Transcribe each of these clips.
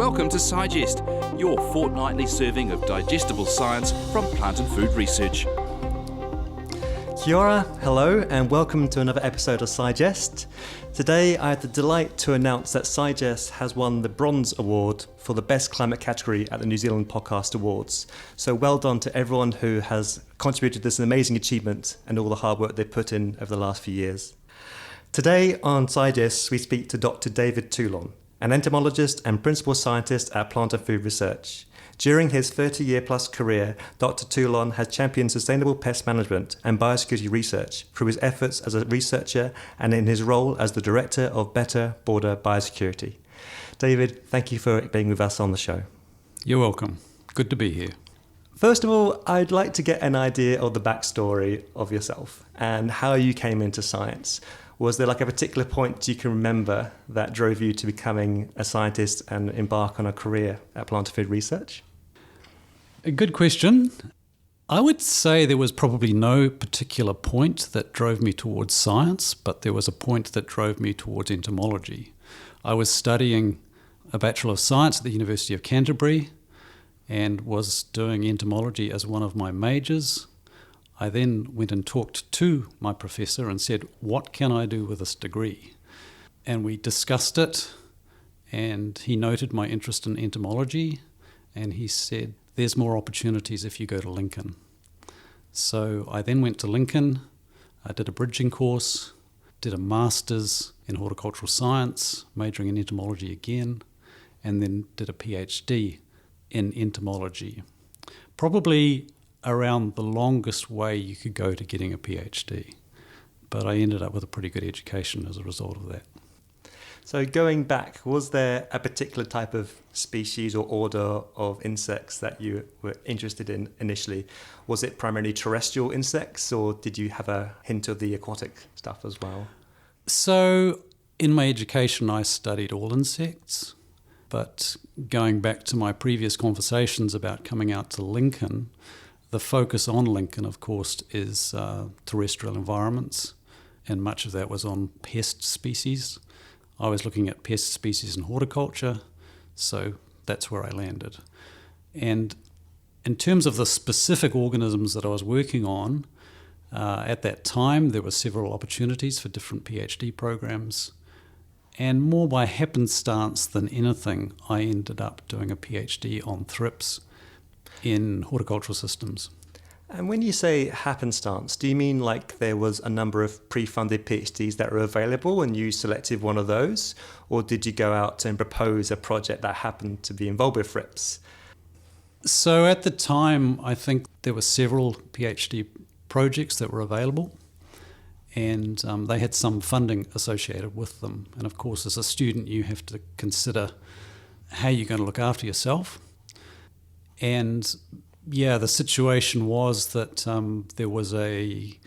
Welcome to Sigest, your fortnightly serving of digestible science from plant and food research. Kia ora, hello, and welcome to another episode of Sigest. Today I have the delight to announce that Sigest has won the Bronze Award for the Best Climate category at the New Zealand Podcast Awards. So well done to everyone who has contributed to this amazing achievement and all the hard work they've put in over the last few years. Today on Sigest we speak to Dr. David Teulon, an entomologist and principal scientist at Plant and Food Research. During his 30-year-plus career, Dr. Teulon has championed sustainable pest management and biosecurity research through his efforts as a researcher and in his role as the director of Better Border Biosecurity. David, thank you for being with us on the show. You're welcome. Good to be here. First of all, I'd like to get an idea of the backstory of yourself and how you came into science. Was there like a particular point you can remember that drove you to becoming a scientist and embark on a career at Plant and Food Research? A good question. I would say there was probably no particular point that drove me towards science, but there was a point that drove me towards entomology. I was studying a Bachelor of Science at the University of Canterbury and was doing entomology as one of my majors. I then went and talked to my professor and said, what can I do with this degree? And we discussed it, and he noted my interest in entomology, and he said, there's more opportunities if you go to Lincoln. So I then went to Lincoln, I did a bridging course, did a master's in horticultural science, majoring in entomology again, and then did a PhD in entomology. Probably around the longest way you could go to getting a PhD. But I ended up with a pretty good education as a result of that. So going back, was there a particular type of species or order of insects that you were interested in initially? Was it primarily terrestrial insects, or did you have a hint of the aquatic stuff as well? So in my education, I studied all insects. But going back to my previous conversations about coming out to Lincoln, the focus on Lincoln, of course, is terrestrial environments, and much of that was on pest species. I was looking at pest species in horticulture, so that's where I landed. And in terms of the specific organisms that I was working on, at that time there were several opportunities for different PhD programs, and more by happenstance than anything, I ended up doing a PhD on thrips in horticultural systems. And when you say happenstance, do you mean like there was a number of pre-funded PhDs that were available and you selected one of those? Or did you go out and propose a project that happened to be involved with thrips? So at the time, I think there were several PhD projects that were available, and they had some funding associated with them. And of course, as a student, you have to consider how you're going to look after yourself. And yeah, the situation was that there was an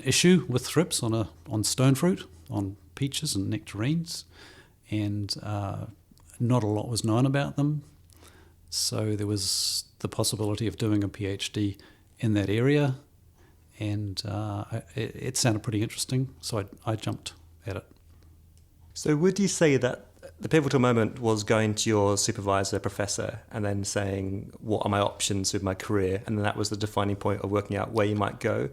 issue with thrips on stone fruit, on peaches and nectarines, and not a lot was known about them. So there was the possibility of doing a PhD in that area, and it sounded pretty interesting, so I jumped at it. So would you say that the pivotal moment was going to your supervisor, professor, and then saying, what are my options with my career? And then that was the defining point of working out where you might go?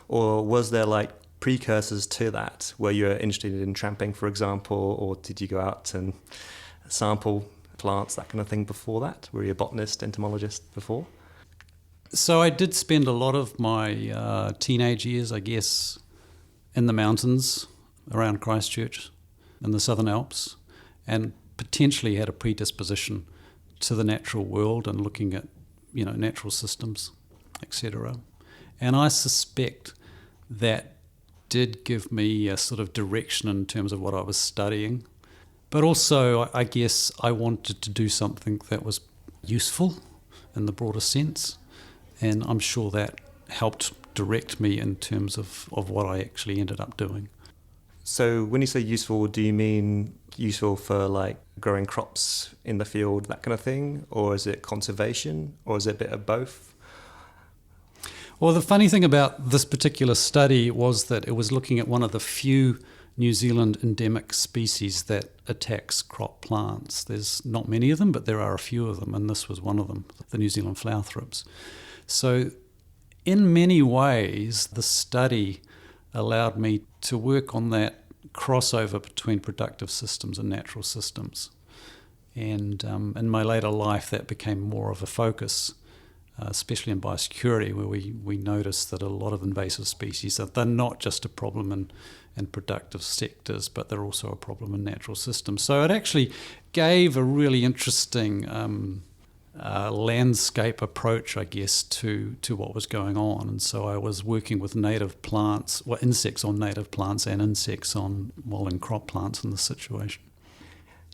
Or was there like precursors to that where you were interested in tramping, for example, or did you go out and sample plants, that kind of thing before that? Were you a botanist, entomologist before? So I did spend a lot of my teenage years, I guess, in the mountains around Christchurch in the Southern Alps, and potentially had a predisposition to the natural world and looking at, natural systems, etc. And I suspect that did give me a sort of direction in terms of what I was studying. But also, I guess I wanted to do something that was useful in the broader sense, and I'm sure that helped direct me in terms of what I actually ended up doing. So when you say useful, do you mean useful for like growing crops in the field, that kind of thing? Or is it conservation? Or is it a bit of both? Well, the funny thing about this particular study was that it was looking at one of the few New Zealand endemic species that attacks crop plants. There's not many of them, but there are a few of them, and this was one of them, the New Zealand flower thrips. So in many ways, the study allowed me to work on that crossover between productive systems and natural systems. And in my later life, that became more of a focus, especially in biosecurity, where we noticed that a lot of invasive species, they're not just a problem in productive sectors, but they're also a problem in natural systems. So it actually gave a really interesting landscape approach, I guess, to what was going on. And so I was working with native plants, insects on native plants and insects on in crop plants in this situation.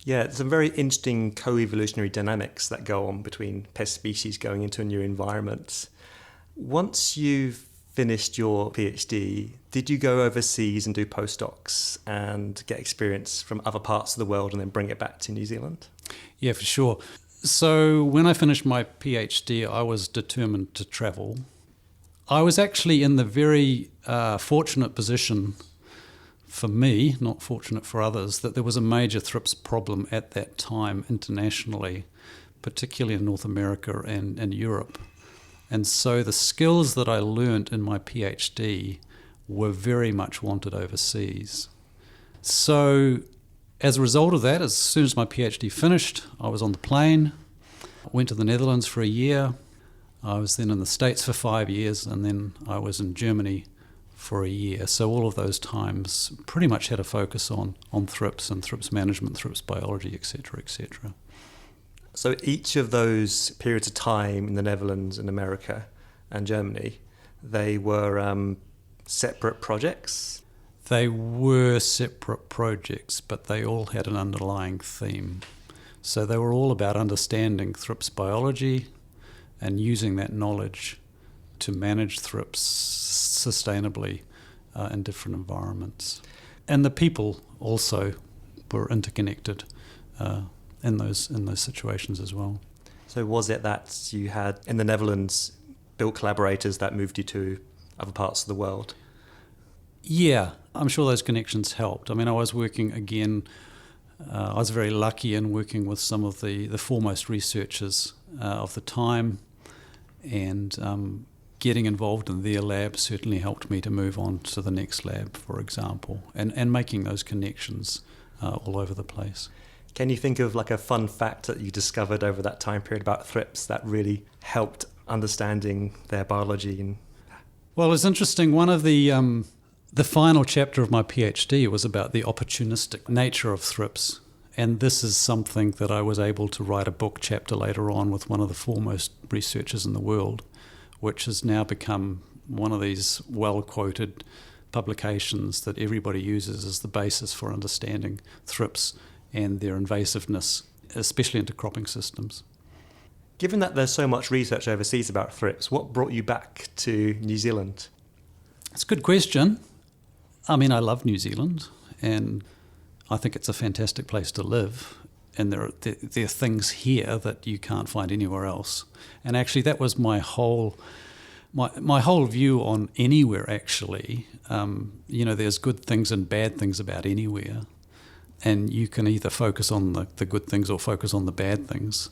Yeah, some very interesting co-evolutionary dynamics that go on between pest species going into a new environment. Once you've finished your PhD, did you go overseas and do postdocs and get experience from other parts of the world and then bring it back to New Zealand? Yeah, for sure. So when I finished my PhD, I was determined to travel. I was actually in the very fortunate position for me, not fortunate for others, that there was a major thrips problem at that time internationally, particularly in North America and Europe. And so the skills that I learnt in my PhD were very much wanted overseas. So as a result of that, as soon as my PhD finished, I was on the plane, went to the Netherlands for a year. I was then in the States for 5 years, and then I was in Germany for a year. So all of those times pretty much had a focus on thrips and thrips management, thrips biology, etc., etc. So each of those periods of time in the Netherlands and America and Germany, they were separate projects? They were separate projects, but they all had an underlying theme. So they were all about understanding thrips biology and using that knowledge to manage thrips sustainably in different environments. And the people also were interconnected in those situations as well. So was it that you had, in the Netherlands, built collaborators that moved you to other parts of the world? Yeah, I'm sure those connections helped. I mean, I was working again, I was very lucky in working with some of the foremost researchers of the time, and getting involved in their lab certainly helped me to move on to the next lab, for example, and making those connections all over the place. Can you think of like a fun fact that you discovered over that time period about thrips that really helped understanding their biology? Well, it's interesting. One of the final chapter of my PhD was about the opportunistic nature of thrips. And this is something that I was able to write a book chapter later on with one of the foremost researchers in the world, which has now become one of these well-quoted publications that everybody uses as the basis for understanding thrips and their invasiveness, especially into cropping systems. Given that there's so much research overseas about thrips, what brought you back to New Zealand? It's a good question. I mean, I love New Zealand, and I think it's a fantastic place to live. And there are things here that you can't find anywhere else. And actually, that was my whole view on anywhere. Actually, there's good things and bad things about anywhere, and you can either focus on the good things or focus on the bad things.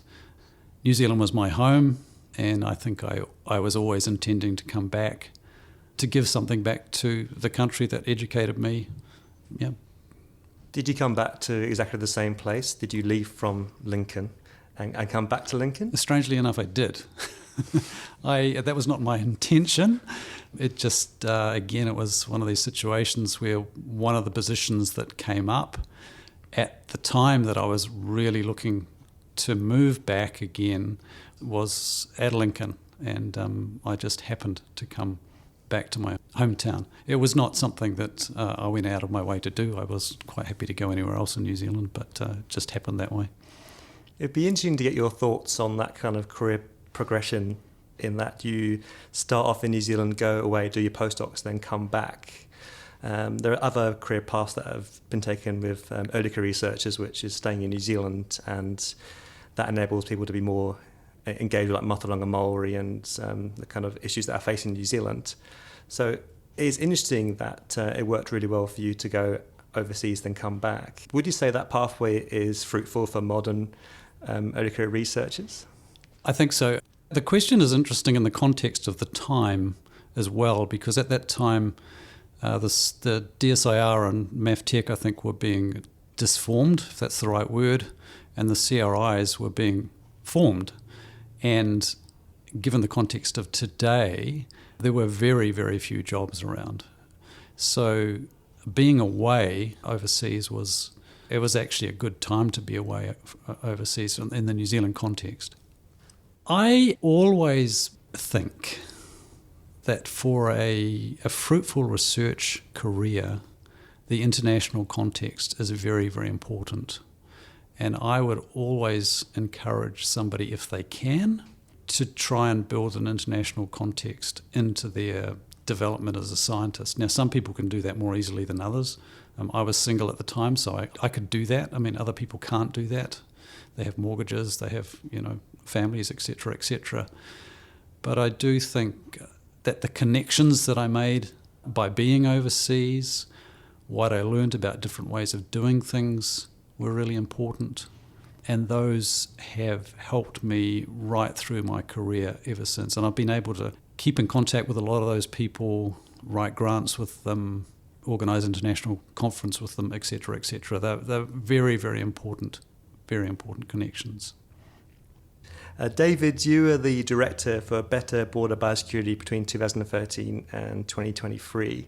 New Zealand was my home, and I think I was always intending to come back to give something back to the country that educated me. Yeah. Did you come back to exactly the same place? Did you leave from Lincoln and come back to Lincoln? Strangely enough, I did. That was not my intention. It just, again, it was one of these situations where one of the positions that came up at the time that I was really looking to move back again was at Lincoln, and I just happened to come back to my hometown. It was not something that I went out of my way to do. I was quite happy to go anywhere else in New Zealand, but it just happened that way. It'd be interesting to get your thoughts on that kind of career progression, in that you start off in New Zealand, go away, do your postdocs, then come back. There are other career paths that have been taken with early career researchers, which is staying in New Zealand, and that enables people to be more engaged with like Mataranga Maori and the kind of issues that are facing New Zealand. So it's interesting that it worked really well for you to go overseas then come back. Would you say that pathway is fruitful for modern early career researchers? I think so. The question is interesting in the context of the time as well, because at that time, the DSIR and MAFTech, I think, were being disformed, if that's the right word, and the CRIs were being formed. And given the context of today, there were very, very few jobs around. So being away overseas was actually a good time to be away overseas in the New Zealand context. I always think that for a fruitful research career, the international context is very, very important. And I would always encourage somebody, if they can, to try and build an international context into their development as a scientist. Now, some people can do that more easily than others. I was single at the time, so I could do that. I mean, other people can't do that. They have mortgages, they have, families, etc., etc. But I do think that the connections that I made by being overseas, what I learned about different ways of doing things were really important. And those have helped me right through my career ever since. And I've been able to keep in contact with a lot of those people, write grants with them, organise international conference with them, etc., etc. They're very, very important connections. David, you were the director for Better Border Biosecurity between 2013 and 2023.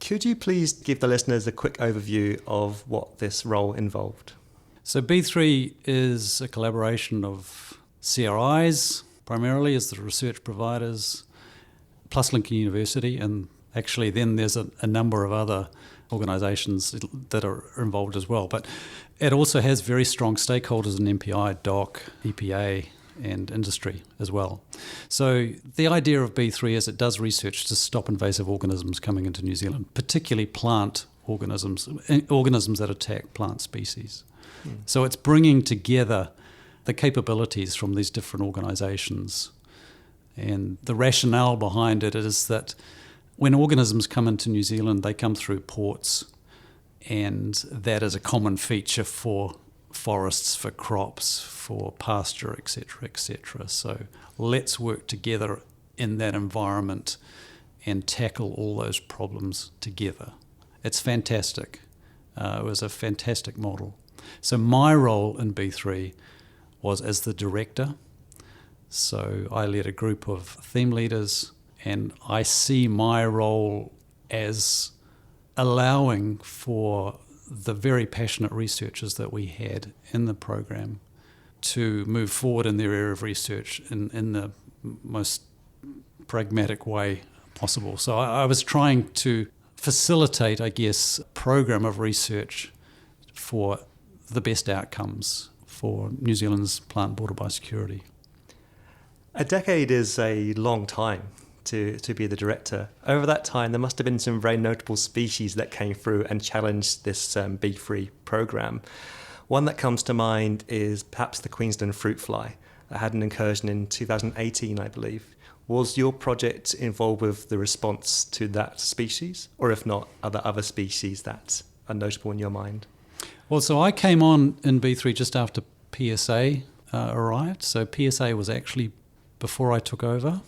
Could you please give the listeners a quick overview of what this role involved? So B3 is a collaboration of CRIs, primarily as the research providers, plus Lincoln University, and actually then there's a number of other organisations that are involved as well. But it also has very strong stakeholders in MPI, DOC, EPA, and industry as well. So the idea of B3 is it does research to stop invasive organisms coming into New Zealand, particularly plant organisms that attack plant species. So it's bringing together the capabilities from these different organisations. And the rationale behind it is that when organisms come into New Zealand, they come through ports, and that is a common feature for forests, for crops, for pasture, etc., etc. So let's work together in that environment and tackle all those problems together. It's fantastic. It was a fantastic model. So my role in B3 was as the director. So I led a group of theme leaders, and I see my role as allowing for the very passionate researchers that we had in the program to move forward in their area of research in the most pragmatic way possible. So I was trying to facilitate, I guess, a program of research for the best outcomes for New Zealand's plant border biosecurity. A decade is a long time to be the director. Over that time, there must have been some very notable species that came through and challenged this B3 program. One that comes to mind is perhaps the Queensland fruit fly that had an incursion in 2018, I believe. Was your project involved with the response to that species? Or if not, are there other species that are notable in your mind? Well, so I came on in B3 just after PSA arrived. So PSA was actually before I took over.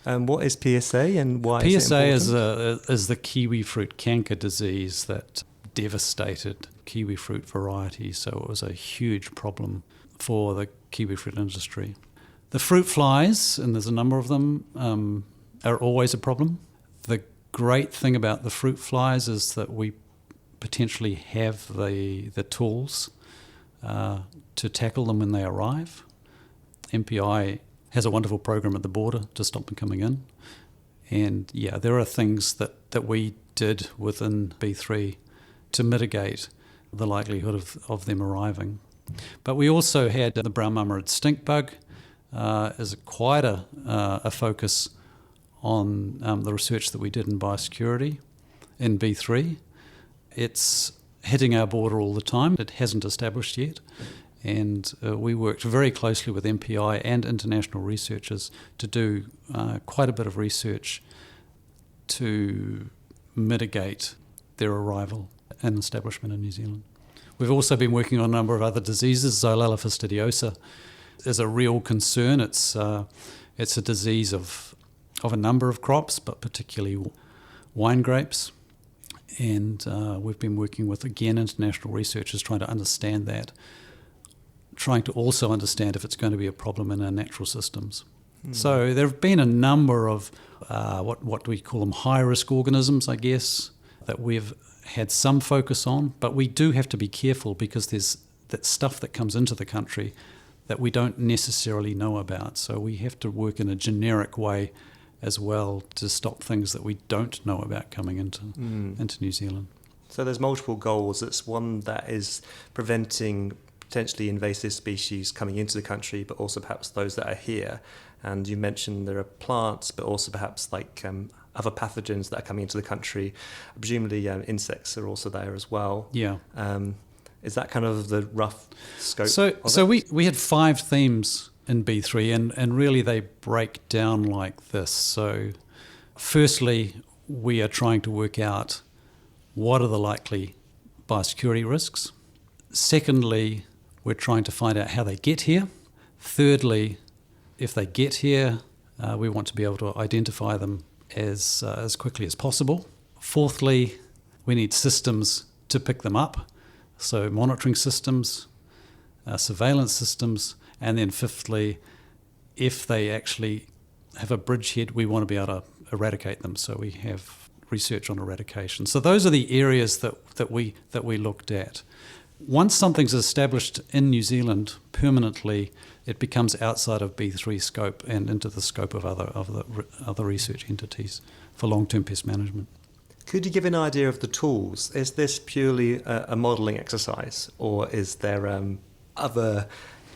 What is PSA and why is it important? PSA is the kiwi fruit canker disease that devastated kiwi fruit varieties. So it was a huge problem for the kiwi fruit industry. The fruit flies, and there's a number of them, are always a problem. The great thing about the fruit flies is that we potentially have the tools to tackle them when they arrive. MPI has a wonderful program at the border to stop them coming in. And yeah, there are things that we did within B3 to mitigate the likelihood of them arriving. But we also had the brown marmoset stink bug as quite a focus on the research that we did in biosecurity in B3. It's hitting our border all the time. It hasn't established yet. And we worked very closely with MPI and international researchers to do quite a bit of research to mitigate their arrival. an establishment in New Zealand. We've also been working on a number of other diseases. Xylella fastidiosa is a real concern. It's a disease of a number of crops, but particularly wine grapes. And we've been working with, again, international researchers trying to understand that, trying to also understand if it's going to be a problem in our natural systems. So there have been a number of what do we call them, high-risk organisms, I guess, that we've had some focus on, but we do have to be careful because there's that stuff that comes into the country that we don't necessarily know about. So we have to work in a generic way as well to stop things that we don't know about coming into New Zealand. So there's multiple goals. It's one that is preventing potentially invasive species coming into the country, but also perhaps those that are here. And you mentioned there are plants, but also perhaps like other pathogens that are coming into the country. Presumably insects are also there as well. Yeah. Is that kind of the rough scope? So we had 5 themes in B3, and really they break down like this. So firstly, we are trying to work out what are the likely biosecurity risks. Secondly, we're trying to find out how they get here. Thirdly, if they get here, we want to be able to identify them as quickly as possible. Fourthly, we need systems to pick them up, so monitoring systems, surveillance systems, and then fifthly, if they actually have a bridgehead, we want to be able to eradicate them. So we have research on eradication. So those are the areas that we looked at. Once something's established in New Zealand permanently, it becomes outside of B3 scope and into the scope of other research entities for long-term pest management. Could you give an idea of the tools? Is this purely a modelling exercise, or is there other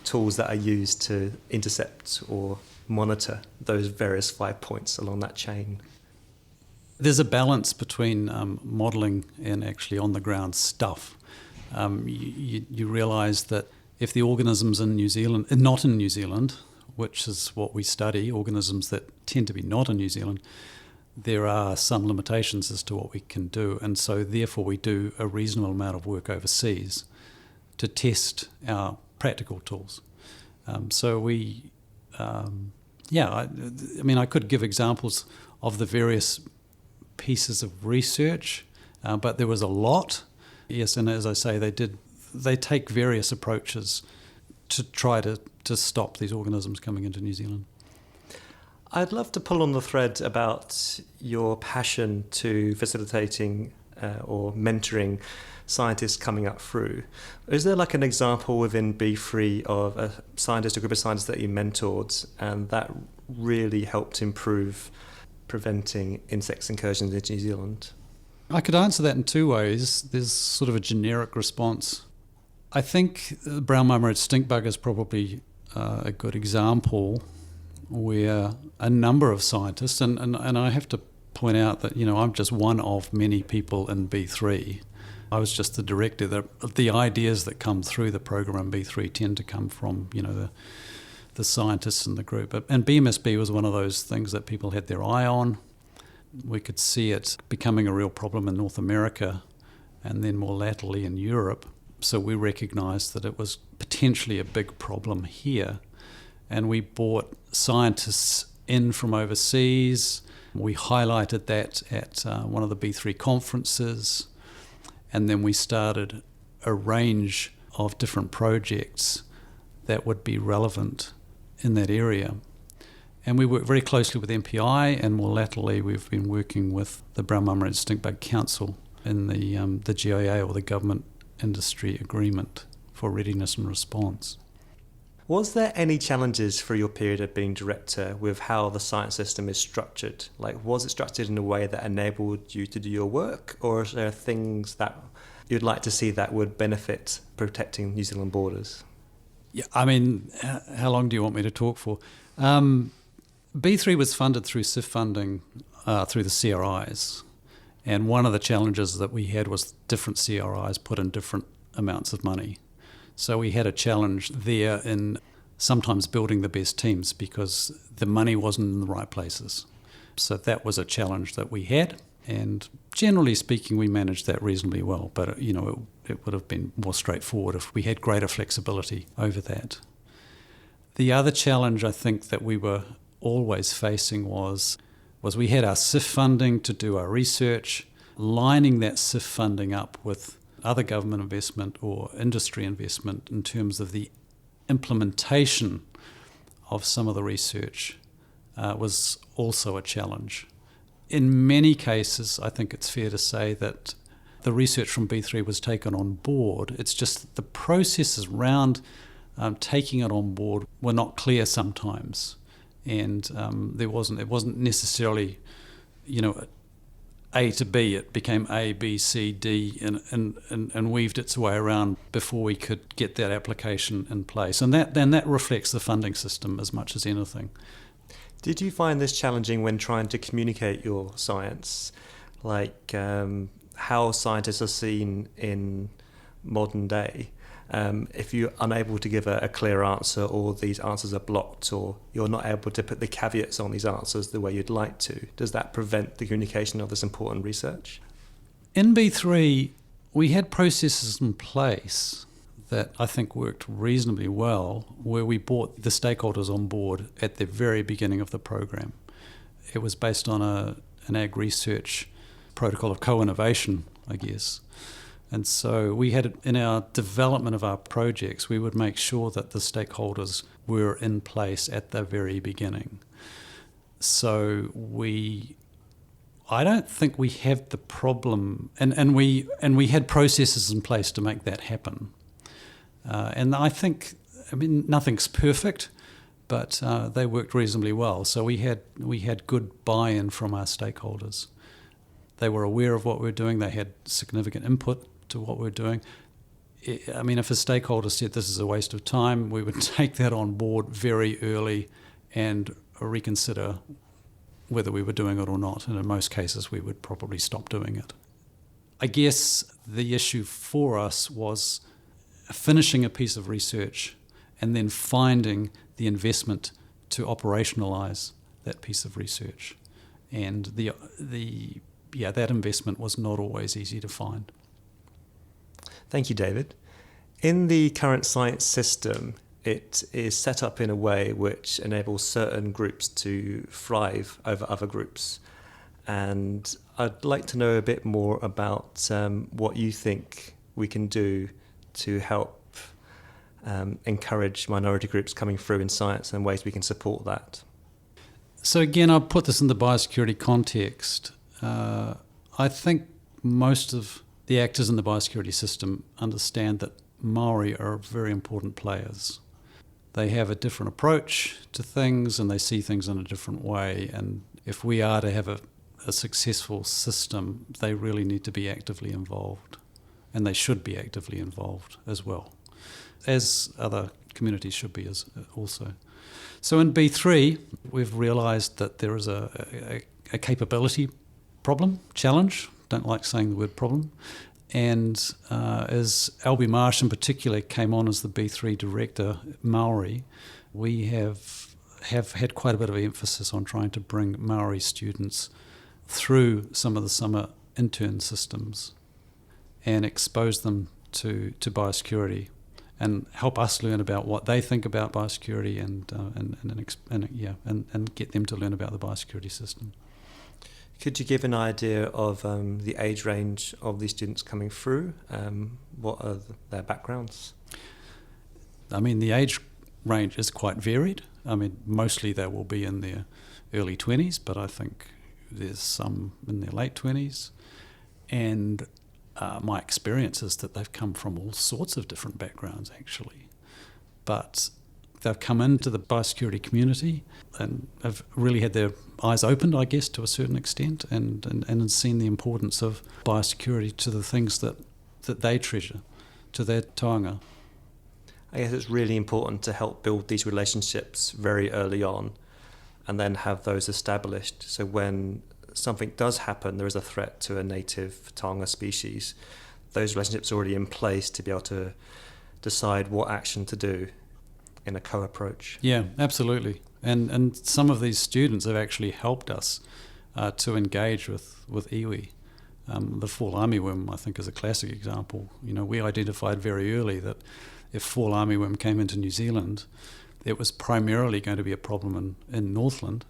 tools that are used to intercept or monitor those various 5 points along that chain? There's a balance between modelling and actually on-the-ground stuff. You realise that if the organisms in New Zealand, not in New Zealand, which is what we study, organisms that tend to be not in New Zealand, there are some limitations as to what we can do, and so therefore we do a reasonable amount of work overseas to test our practical tools. I could give examples of the various pieces of research, but there was a lot. Yes, and as I say, they take various approaches to try to stop these organisms coming into New Zealand. I'd love to pull on the thread about your passion to facilitating or mentoring scientists coming up through. Is there like an example within B3 of a scientist, a group of scientists that you mentored and that really helped improve preventing insects incursions into New Zealand? I could answer that in 2 ways. There's sort of a generic response. I think the brown marmoset stink bug is probably a good example where a number of scientists, and I have to point out that, I'm just one of many people in B3. I was just the director. The ideas that come through the program in B3 tend to come from, the scientists in the group. And BMSB was one of those things that people had their eye on. We could see it becoming a real problem in North America and then more latterly in Europe. So we recognised that it was potentially a big problem here. And we brought scientists in from overseas. We highlighted that at one of the B3 conferences. And then we started a range of different projects that would be relevant in that area. And we work very closely with MPI, and more latterly we've been working with the Brown Marmoset Stink Bug Council in the GIA, or the Government Industry Agreement for Readiness and Response. Was there any challenges for your period of being director with how the science system is structured? Like, was it structured in a way that enabled you to do your work, or are there things that you'd like to see that would benefit protecting New Zealand borders? Yeah, I mean, how long do you want me to talk for? B3 was funded through SIF funding through the CRIs, and one of the challenges that we had was different CRIs put in different amounts of money. So we had a challenge there in sometimes building the best teams because the money wasn't in the right places. So that was a challenge that we had. And generally speaking, we managed that reasonably well, but it would have been more straightforward if we had greater flexibility over that. The other challenge I think that we were always facing was we had our SIF funding to do our research, lining that SIF funding up with other government investment or industry investment in terms of the implementation of some of the research was also a challenge. In many cases, I think it's fair to say that the research from B3 was taken on board. It's just that the processes around taking it on board were not clear sometimes, and it wasn't necessarily, A to B. It became A, B, C, D, and weaved its way around before we could get that application in place. And that reflects the funding system as much as anything. Did you find this challenging when trying to communicate your science? Like how scientists are seen in modern day? If you're unable to give a clear answer, or these answers are blocked, or you're not able to put the caveats on these answers the way you'd like to, does that prevent the communication of this important research? In B3, we had processes in place that I think worked reasonably well, where we brought the stakeholders on board at the very beginning of the program. It was based on an ag research protocol of co-innovation, I guess. And so we had, in our development of our projects, we would make sure that the stakeholders were in place at the very beginning. So I don't think we have the problem, and we had processes in place to make that happen. And I think, nothing's perfect, but they worked reasonably well. So we had good buy-in from our stakeholders. They were aware of what we were doing. They had significant input to what we were doing. If a stakeholder said this is a waste of time, we would take that on board very early and reconsider whether we were doing it or not. And in most cases, we would probably stop doing it. I guess the issue for us was finishing a piece of research and then finding the investment to operationalise that piece of research. And that investment was not always easy to find. Thank you, David. In the current science system, it is set up in a way which enables certain groups to thrive over other groups. And I'd like to know a bit more about what you think we can do to help encourage minority groups coming through in science and ways we can support that. So again, I'll put this in the biosecurity context. I think most of the actors in the biosecurity system understand that Maori are very important players. They have a different approach to things and they see things in a different way. And if we are to have a successful system, they really need to be actively involved. And they should be actively involved as well, as other communities should be also. So in B3, we've realised that there is a capability challenge. Don't like saying the word problem. And as Albie Marsh in particular came on as the B3 director, Maori, we have had quite a bit of emphasis on trying to bring Maori students through some of the summer intern systems and expose them to biosecurity and help us learn about what they think about biosecurity and get them to learn about the biosecurity system. Could you give an idea of the age range of these students coming through? What are their backgrounds? The age range is quite varied. Mostly they will be in their early 20s, but I think there's some in their late 20s. And my experience is that they've come from all sorts of different backgrounds, actually. But they've come into the biosecurity community and have really had their eyes opened, I guess, to a certain extent, and seen the importance of biosecurity to the things that they treasure, to their taonga. I guess it's really important to help build these relationships very early on and then have those established. So when something does happen, there is a threat to a native taonga species, those relationships are already in place to be able to decide what action to do in a co-approach. Yeah, absolutely. And some of these students have actually helped us to engage with iwi. The fall armyworm, I think, is a classic example. We identified very early that if fall armyworm came into New Zealand, it was primarily going to be a problem in Northland.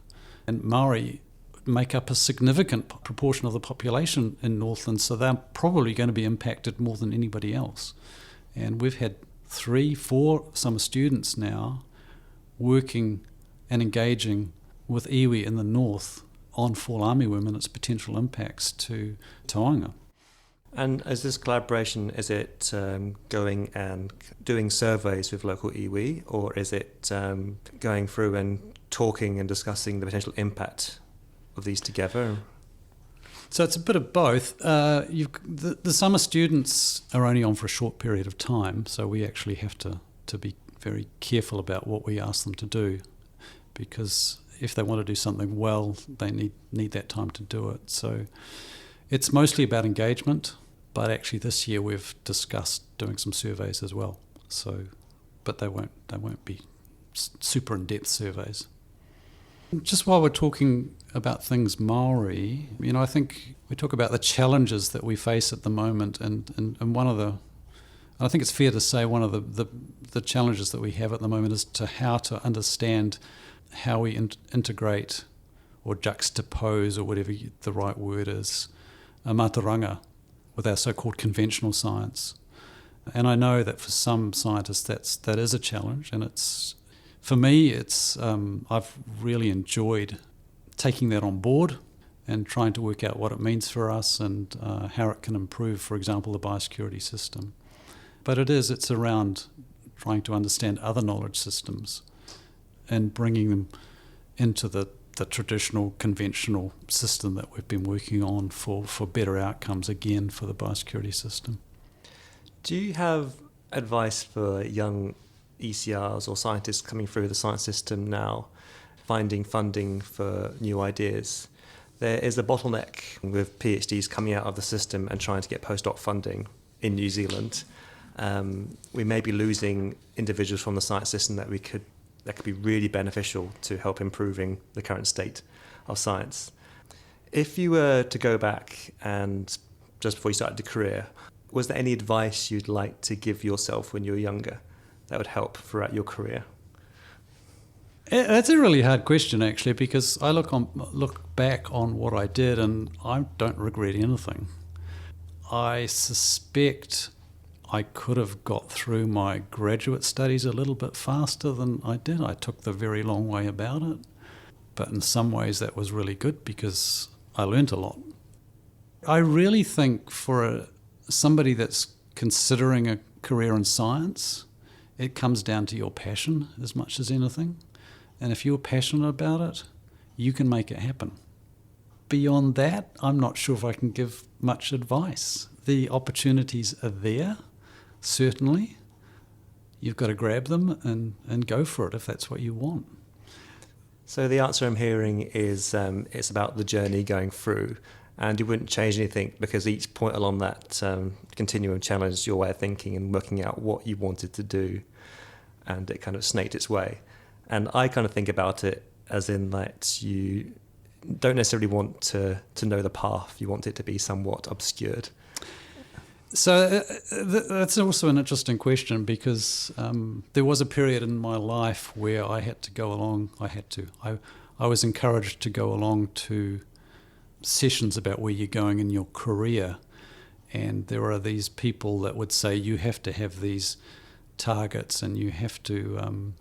And Maori make up a significant proportion of the population in Northland, so they're probably going to be impacted more than anybody else. And we've had 3-4 summer students now working and engaging with iwi in the north on fall armyworm and its potential impacts to taonga. And as this collaboration, is it going and doing surveys with local iwi, or is it going through and talking and discussing the potential impact of these together? So it's a bit of both. The summer students are only on for a short period of time, so we actually have to be very careful about what we ask them to do, because if they want to do something well, they need that time to do it. So it's mostly about engagement, but actually this year we've discussed doing some surveys as well. So, but they won't be super in-depth surveys. Just while we're talking about things Maori, I think we talk about the challenges that we face at the moment, and one of the, I think it's fair to say one of the challenges that we have at the moment is how to understand how we integrate or juxtapose, or whatever the right word is, a mātauranga with our so-called conventional science. And I know that for some scientists that is a challenge, and for me I've really enjoyed taking that on board and trying to work out what it means for us and how it can improve, for example, the biosecurity system. But it's around trying to understand other knowledge systems and bringing them into the traditional, conventional system that we've been working on for better outcomes, again, for the biosecurity system. Do you have advice for young ECRs or scientists coming through the science system now, finding funding for new ideas? There is a bottleneck with PhDs coming out of the system and trying to get postdoc funding in New Zealand. We may be losing individuals from the science system that could be really beneficial to help improving the current state of science. If you were to go back and just before you started your career, was there any advice you'd like to give yourself when you were younger that would help throughout your career? That's a really hard question, actually, because I look back on what I did and I don't regret anything. I suspect I could have got through my graduate studies a little bit faster than I did. I took the very long way about it. But in some ways that was really good because I learnt a lot. I really think for somebody that's considering a career in science, it comes down to your passion as much as anything. And if you're passionate about it, you can make it happen. Beyond that, I'm not sure if I can give much advice. The opportunities are there. Certainly, you've got to grab them and go for it if that's what you want. So the answer I'm hearing is it's about the journey going through, and you wouldn't change anything because each point along that continuum challenged your way of thinking and working out what you wanted to do, and it kind of snaked its way. And I kind of think about it as in that you don't necessarily want to know the path, you want it to be somewhat obscured. So that's also an interesting question because there was a period in my life where I had to go along. I was encouraged to go along to sessions about where you're going in your career, and there are these people that would say you have to have these targets and you have to,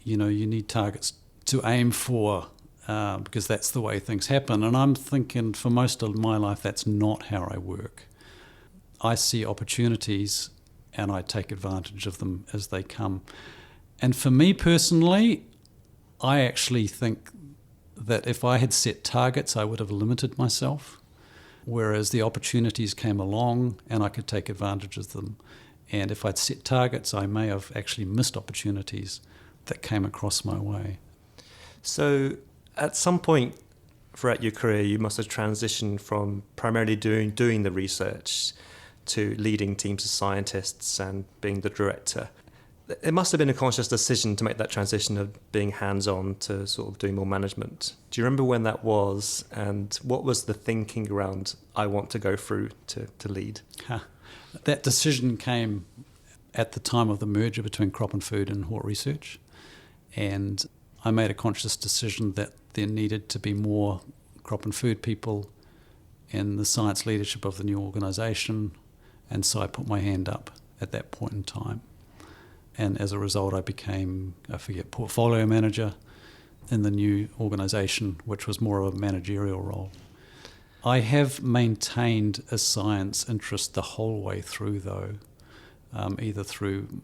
you need targets to aim for because that's the way things happen. And I'm thinking for most of my life that's not how I work. I see opportunities and I take advantage of them as they come. And for me personally, I actually think that if I had set targets, I would have limited myself, whereas the opportunities came along and I could take advantage of them. And if I'd set targets, I may have actually missed opportunities that came across my way. So at some point throughout your career, you must have transitioned from primarily doing the research to leading teams of scientists and being the director. It must have been a conscious decision to make that transition of being hands-on to sort of doing more management. Do you remember when that was, and what was the thinking around, I want to go through to lead? That decision came at the time of the merger between Crop and Food and Hort Research, and I made a conscious decision that there needed to be more crop and food people in the science leadership of the new organisation, and so I put my hand up at that point in time. And as a result, I became, portfolio manager in the new organisation, which was more of a managerial role. I have maintained a science interest the whole way through, though, either through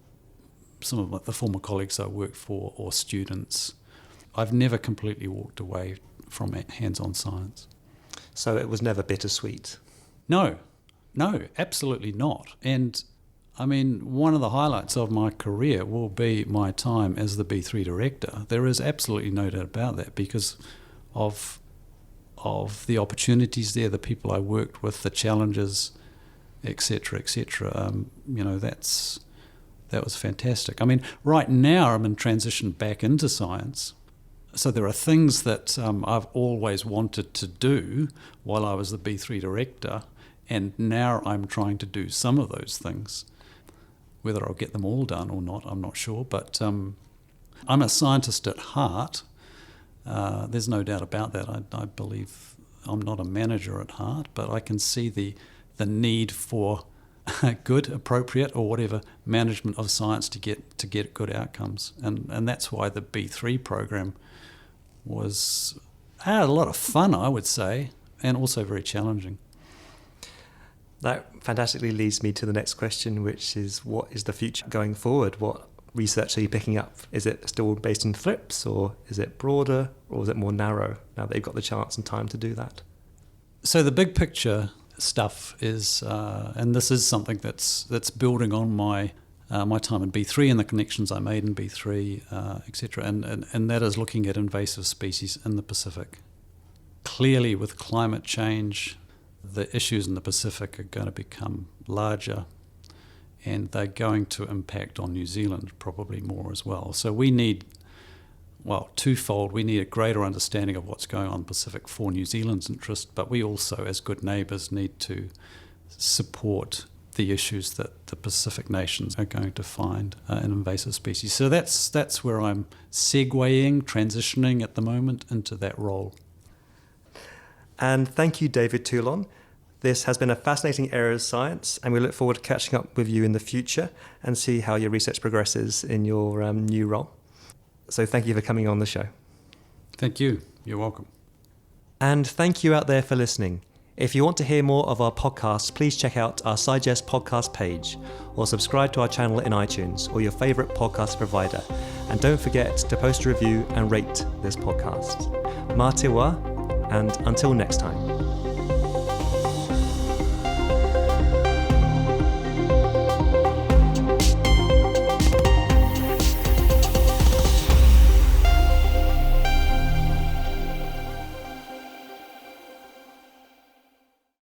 some of the former colleagues I worked for or students. I've never completely walked away from hands-on science. So it was never bittersweet? No, absolutely not. And I mean, one of the highlights of my career will be my time as the B3 director. There is absolutely no doubt about that because of the opportunities there, the people I worked with, the challenges, etc., etc. That was fantastic. I mean, right now I'm in transition back into science. So there are things that I've always wanted to do while I was the B3 director, and now I'm trying to do some of those things. Whether I'll get them all done or not, I'm not sure. But I'm a scientist at heart. There's no doubt about that. I believe I'm not a manager at heart, but I can see the need for good, appropriate, or whatever management of science to get good outcomes. And that's why the B3 program had a lot of fun, I would say, and also very challenging. That fantastically leads me to the next question, which is, what is the future going forward? What research are you picking up? Is it still based in thrips, or is it broader, or is it more narrow now that you've got the chance and time to do that? So the big picture stuff is, and this is something that's building on my time in B3 and the connections I made in B3, etc., and that is looking at invasive species in the Pacific. Clearly, with climate change, the issues in the Pacific are going to become larger, and they're going to impact on New Zealand probably more as well. So we need, twofold. We need a greater understanding of what's going on in the Pacific for New Zealand's interest, but we also, as good neighbours, need to support the issues that the Pacific nations are going to find in invasive species. So that's where I'm transitioning at the moment into that role. And thank you, David Teulon. This has been a fascinating area of science, and we look forward to catching up with you in the future and see how your research progresses in your new role. So thank you for coming on the show. Thank you. You're welcome. And thank you out there for listening. If you want to hear more of our podcasts, please check out our SciGest podcast page or subscribe to our channel in iTunes or your favourite podcast provider. And don't forget to post a review and rate this podcast. Mā te wā, and until next time.